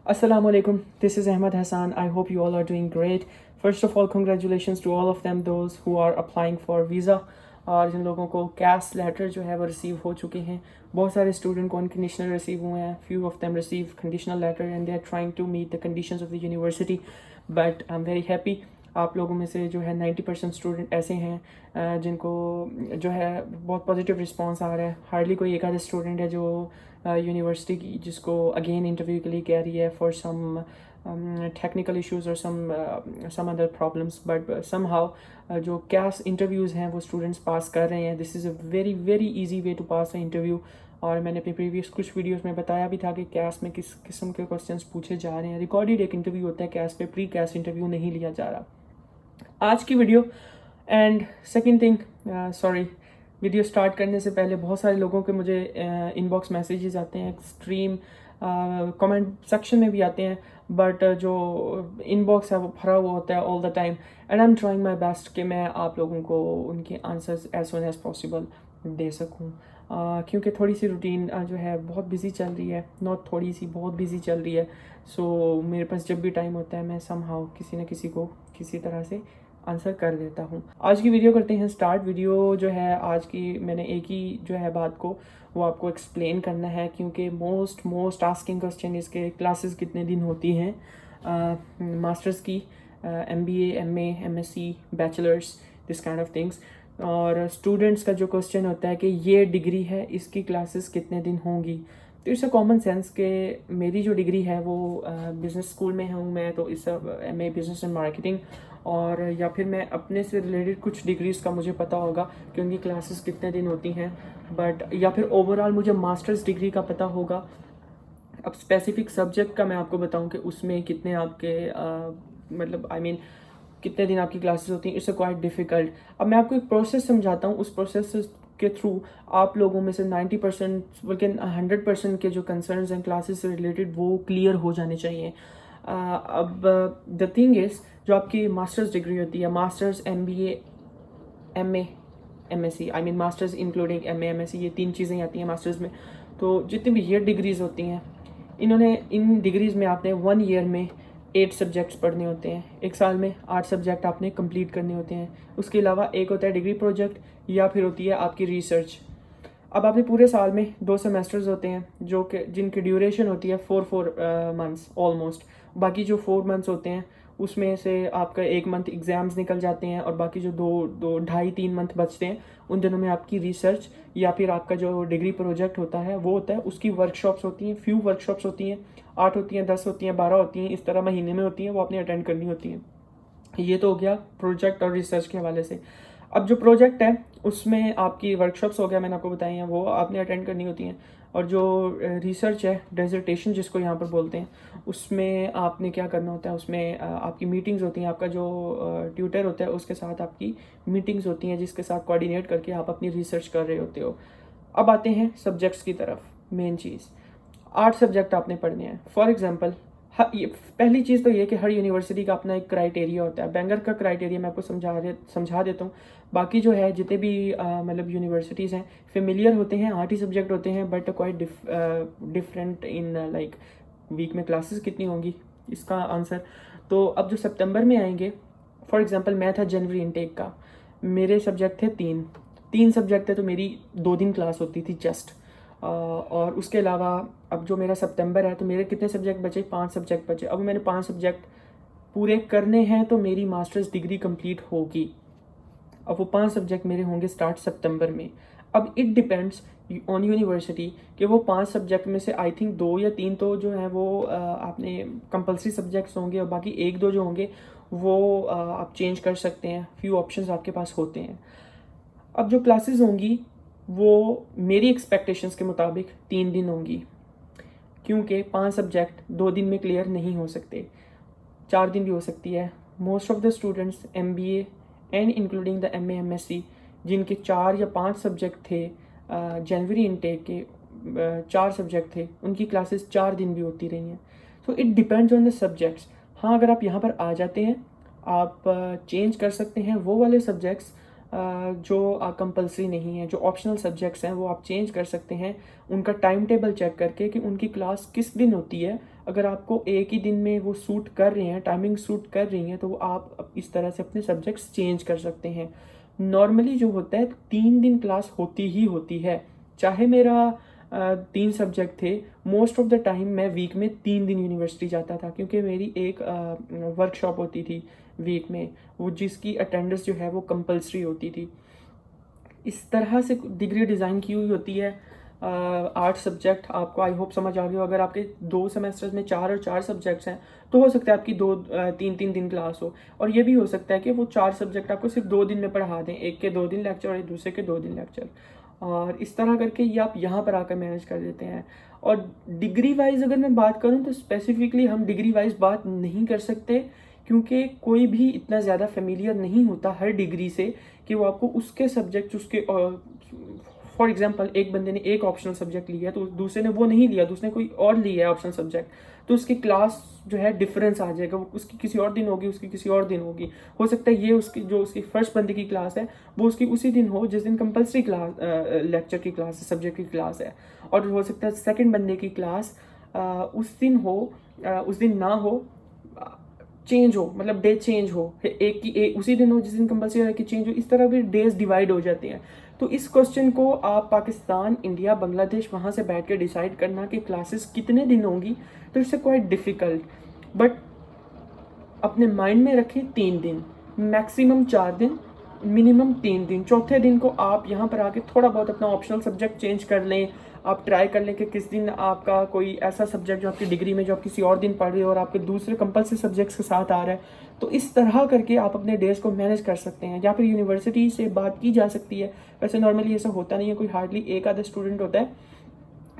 Assalamu alaikum. This is Ahmed Hassan. I hope you all are doing great. First of all, congratulations to all of them, those who are applying for visa. और जिन लोगों को cash letter जो है वो receive हो चुके हैं, बहुत सारे स्टूडेंट को अनकंडीशनल रिसीव हुए हैं. Few of them receive conditional letter and they are trying to meet the conditions of the university. But I am very happy. आप लोगों में से जो है 90% स्टूडेंट ऐसे हैं जिनको जो है बहुत पॉजिटिव रिस्पांस आ रहा है. हार्डली कोई एक आधा स्टूडेंट है जो यूनिवर्सिटी की जिसको अगेन इंटरव्यू के लिए कह रही है फॉर सम टेक्निकल इश्यूज और some other problems. But somehow जो कैश इंटरव्यूज़ हैं वो स्टूडेंट्स पास कर रहे हैं. This is a very very easy way to pass a interview. और मैंने अपने प्रीवियस कुछ वीडियोस में बताया भी था कि कैश में किस किस्म के क्वेश्चंस पूछे जा रहे हैं. रिकॉर्डेड एक इंटरव्यू होता है कैश पे, प्री कैश इंटरव्यू नहीं लिया जा रहा. आज की video and second thing, sorry, video start करने से पहले बहुत सारे लोगों के मुझे इनबॉक्स मैसेजेस आते हैं, एक्सट्रीम कमेंट सेक्शन में भी आते हैं. बट जो इनबॉक्स है वो भरा हुआ होता है all the time. And I am trying my best कि मैं आप लोगों को उनके answers as soon as possible दे सकूं. क्योंकि थोड़ी सी रूटीन जो है बहुत बिजी चल रही है, नॉट थोड़ी सी, बहुत बिजी चल रही है. सो मेरे पास जब भी टाइम होता है मैं समहाउ किसी न किसी को किसी तरह से आंसर कर देता हूँ. आज की वीडियो करते हैं स्टार्ट. वीडियो जो है आज की मैंने एक ही जो है बात को वो आपको एक्सप्लेन करना है, क्योंकि मोस्ट आस्किंग क्वेश्चन इसके क्लासेस कितने दिन होती हैं मास्टर्स की, MBA, MA, MSc, bachelors, this kind of things. और स्टूडेंट्स का जो क्वेश्चन होता है कि ये डिग्री है इसकी क्लासेस कितने दिन होंगी. तो इट्स अ कॉमन सेंस कि मेरी जो डिग्री है वो बिज़नेस स्कूल में हूँ मैं, तो इस MA बिज़नेस एंड मार्केटिंग. और या फिर मैं अपने से रिलेटेड कुछ डिग्रीज़ का मुझे पता होगा कि उनकी क्लासेस कितने दिन होती हैं. बट या फिर ओवरऑल मुझे मास्टर्स डिग्री का पता होगा. अब स्पेसिफिक सब्जेक्ट का मैं आपको बताऊं कि उसमें कितने आपके मतलब आई मीन कितने दिन आपकी क्लासेस होती हैं, इट्स क्वाइट डिफ़िकल्ट. अब मैं आपको एक प्रोसेस समझाता हूँ. उस प्रोसेस के थ्रू आप लोगों में से 90% बल्कि 100% के जो कंसर्न्स हैं क्लासेस से रिलेटेड वो क्लियर हो जाने चाहिए. अब द थिंग इज़, जो आपकी मास्टर्स डिग्री होती है, masters, MBA, MA, MSc, I mean masters including MA, MSc, ये तीन चीज़ें आती हैं मास्टर्स में. तो जितनी भी ये डिग्रीज़ होती हैं, इन डिग्रीज़ में आपने 1 ईयर में 8 सब्जेक्ट्स पढ़ने होते हैं. एक साल में 8 सब्जेक्ट आपने कंप्लीट करने होते हैं. उसके अलावा एक होता है डिग्री प्रोजेक्ट या फिर होती है आपकी रिसर्च. अब आपने पूरे साल में 2 सेमेस्टर्स होते हैं जो कि जिनकी ड्यूरेशन होती है 4 मंथ्स ऑलमोस्ट. बाकी जो 4 मंथ्स होते हैं उसमें से आपका 1 मंथ एग्ज़ाम्स निकल जाते हैं और बाकी जो 2-2.5-3 मंथ बचते हैं उन दिनों में आपकी रिसर्च या फिर आपका जो डिग्री प्रोजेक्ट होता है वो होता है. उसकी वर्कशॉप्स होती हैं, फ्यू वर्कशॉप्स होती हैं, 8 होती हैं, 10 होती हैं, 12 होती हैं, इस तरह महीने में होती हैं, वो आपने अटेंड करनी होती हैं. ये तो हो गया प्रोजेक्ट और रिसर्च के हवाले से. अब जो प्रोजेक्ट है उसमें आपकी वर्कशॉप्स हो गया, मैंने आपको बताई हैं, वो आपने अटेंड करनी होती हैं. और जो रिसर्च है, डिसर्टेशन जिसको यहाँ पर बोलते हैं, उसमें आपने क्या करना होता है, उसमें आपकी मीटिंग्स होती हैं. आपका जो ट्यूटर होता है उसके साथ आपकी मीटिंग्स होती हैं जिसके साथ कोऑर्डिनेट करके आप अपनी रिसर्च कर रहे होते हो. अब आते हैं सब्जेक्ट्स की तरफ. मेन चीज़, 8 सब्जेक्ट आपने पढ़ने हैं. फॉर एग्जांपल, पहली चीज़ तो ये कि हर यूनिवर्सिटी का अपना एक क्राइटेरिया होता है. बैंगर का क्राइटेरिया मैं आपको समझा देता हूँ. बाकी जो है जितने भी मतलब यूनिवर्सिटीज़ हैं फेमिलियर होते हैं, 8 ही सब्जेक्ट होते हैं, but quite different in like week में क्लासेस कितनी होंगी इसका आंसर. तो अब जो सितंबर में आएंगे, फॉर एग्जांपल मैं था जनवरी इनटेक का, मेरे सब्जेक्ट थे 3 सब्जेक्ट थे, तो मेरी 2 दिन क्लास होती थी जस्ट. और उसके अलावा अब जो मेरा सितंबर है तो मेरे कितने सब्जेक्ट बचे, 5 सब्जेक्ट बचे. अब मैंने 5 सब्जेक्ट पूरे करने हैं तो मेरी मास्टर्स डिग्री कंप्लीट होगी. अब वो 5 सब्जेक्ट मेरे होंगे स्टार्ट सितंबर में. अब इट डिपेंड्स ऑन यूनिवर्सिटी कि वो 5 सब्जेक्ट में से आई थिंक 2 या 3 तो जो है वो आपने कंपलसरी सब्जेक्ट्स होंगे और बाकी 1-2 जो होंगे वो आप चेंज कर सकते हैं. फ्यू ऑप्शंस आपके पास होते हैं. अब जो क्लासेस होंगी वो मेरी एक्सपेक्टेशंस के मुताबिक 3 दिन होंगी, क्योंकि 5 सब्जेक्ट 2 दिन में क्लियर नहीं हो सकते, 4 दिन भी हो सकती है. Most of the students MBA and including the MA MSc जिनके 4 या 5 सब्जेक्ट थे, जनवरी इनटेक के 4 सब्जेक्ट थे, उनकी क्लासेस 4 दिन भी होती रही हैं. So it depends on the subjects. हाँ, अगर आप यहाँ पर आ जाते हैं आप चेंज कर सकते हैं वो वाले सब्जेक्ट्स जो कंपलसरी नहीं है, जो ऑप्शनल सब्जेक्ट्स हैं वो आप चेंज कर सकते हैं उनका टाइम टेबल चेक करके कि उनकी क्लास किस दिन होती है. अगर आपको एक ही दिन में वो सूट कर रहे हैं, टाइमिंग सूट कर रही हैं, तो आप इस तरह से अपने सब्जेक्ट्स चेंज कर सकते हैं। नॉर्मली जो होता है 3 दिन क्लास होती ही होती है। चाहे मेरा 3 सब्जेक्ट थे, मोस्ट ऑफ द टाइम मैं वीक में 3 दिन यूनिवर्सिटी जाता था, क्योंकि मेरी एक वर्कशॉप होती थी वीक में, वो जिसकी अटेंडेंस जो है वो कंपलसरी होती थी। इस तरह से डिग्री डिज़ाइन की हुई होती है। 8 सब्जेक्ट आपको आई होप समझ आ गया हो। अगर आपके 2 सेमेस्टर्स में 4 और 4 सब्जेक्ट्स हैं, तो हो सकता है आपकी 3 दिन क्लास हो, और ये भी हो सकता है कि वो 4 सब्जेक्ट आपको सिर्फ 2 दिन में पढ़ा दें, एक के 2 दिन लेक्चर और एक दूसरे के 2 दिन लेक्चर, और इस तरह करके ये आप यहाँ पर आकर मैनेज कर देते हैं। और डिग्री वाइज अगर मैं बात करूँ तो स्पेसिफिकली हम डिग्री वाइज बात नहीं कर सकते, क्योंकि कोई भी इतना ज़्यादा फेमिलियर नहीं होता हर डिग्री से कि वो आपको उसके सब्जेक्ट, उसके फॉर एग्जांपल एक बंदे ने एक ऑप्शनल सब्जेक्ट लिया तो दूसरे ने वो नहीं लिया, दूसरे ने कोई और लिया है ऑप्शनल सब्जेक्ट, तो उसकी क्लास जो है डिफरेंस आ जाएगा, उसकी किसी और दिन होगी, उसकी किसी और दिन होगी। हो सकता है ये उसकी जो उसकी फर्स्ट बंदे की क्लास है वो उसकी उसी दिन हो जिस दिन कंपलसरी क्लास लेक्चर की क्लास है, सब्जेक्ट की क्लास है, और हो सकता है सेकेंड बंदे की क्लास उस दिन हो, उस दिन ना हो, चेंज हो, मतलब डे चेंज हो, उसी दिन हो जिस दिन कंपलसरी की चेंज हो। इस तरह भी डेज डिवाइड हो जाते हैं। तो इस क्वेश्चन को आप पाकिस्तान, इंडिया, बांग्लादेश वहाँ से बैठ के डिसाइड करना कि क्लासेस कितने दिन होंगी, तो इट्स क्वाइट डिफ़िकल्ट। बट अपने माइंड में रखें 3 दिन, मैक्सिमम 4 दिन, मिनिमम 3 दिन। चौथे दिन को आप यहाँ पर आके थोड़ा बहुत अपना ऑप्शनल सब्जेक्ट चेंज कर लें। आप ट्राई कर लें कि किस दिन आपका कोई ऐसा सब्जेक्ट जो आपकी डिग्री में जो आप किसी और दिन पढ़ रहे हो और आपके दूसरे कंपलसरी सब्जेक्ट्स के साथ आ रहा है, तो इस तरह करके आप अपने डेज को मैनेज कर सकते हैं। या फिर यूनिवर्सिटी से बात की जा सकती है। वैसे नॉर्मली ऐसा होता नहीं है, कोई हार्डली एक आधा स्टूडेंट होता है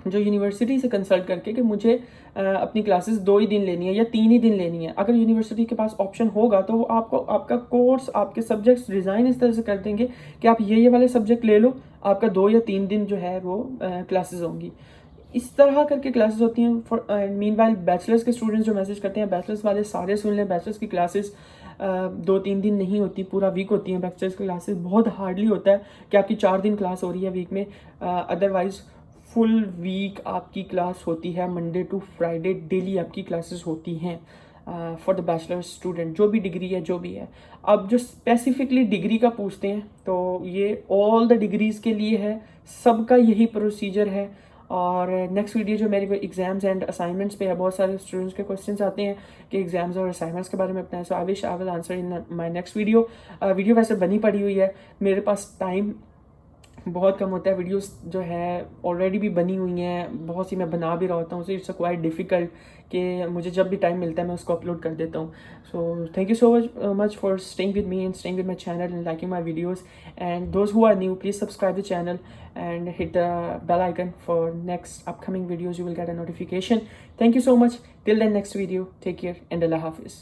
जो यूनिवर्सिटी से कंसल्ट करके कि मुझे अपनी क्लासेस 2 ही दिन लेनी है या 3 ही दिन लेनी है। अगर यूनिवर्सिटी के पास ऑप्शन होगा तो वो आपको आपका कोर्स, आपके सब्जेक्ट्स डिज़ाइन इस तरह से कर देंगे कि आप ये वाले सब्जेक्ट ले लो, आपका 2 या 3 दिन जो है वो क्लासेस होंगी। इस तरह करके क्लासेस होती हैं। मीनवाइल बैचलर्स के स्टूडेंट्स जो मैसेज करते हैं, बैचलर्स वाले सारे सुन लें, बैचलर्स की क्लासेस 2-3 दिन नहीं होती, पूरा वीक होती हैं। बैचलर्स की क्लासेस बहुत हार्डली होता है कि आपकी 4 दिन क्लास हो रही है वीक में, अदरवाइज फुल वीक आपकी क्लास होती है, मंडे टू फ्राइडे डेली आपकी क्लासेस होती हैं फॉर द बैचलर स्टूडेंट, जो भी डिग्री है, जो भी है। अब जो स्पेसिफिकली डिग्री का पूछते हैं तो ये ऑल द डिग्रीज़ के लिए है, सबका यही प्रोसीजर है। और नेक्स्ट वीडियो जो मेरे एग्जाम्स एंड असाइनमेंट्स पे है, बहुत सारे स्टूडेंट्स के क्वेश्चंस आते हैं कि एग्जाम्स और असाइनमेंट्स के बारे में बताएं, so I will answer in my next video. Video वैसे बनी पड़ी हुई है, मेरे पास टाइम बहुत कम होता है। वीडियोस जो है ऑलरेडी भी बनी हुई हैं, बहुत सी मैं बना भी रहा होता हूँ, सो इट्स क्वाइट डिफ़िकल्ट कि मुझे जब भी टाइम मिलता है मैं उसको अपलोड कर देता हूँ। So thank you so much for staying with me and staying with my channel and liking my videos, and those who are new please subscribe the channel and hit the bell icon for next upcoming videos. You will get a notification. Thank you so much. Till the next video, take care and Allah Hafiz.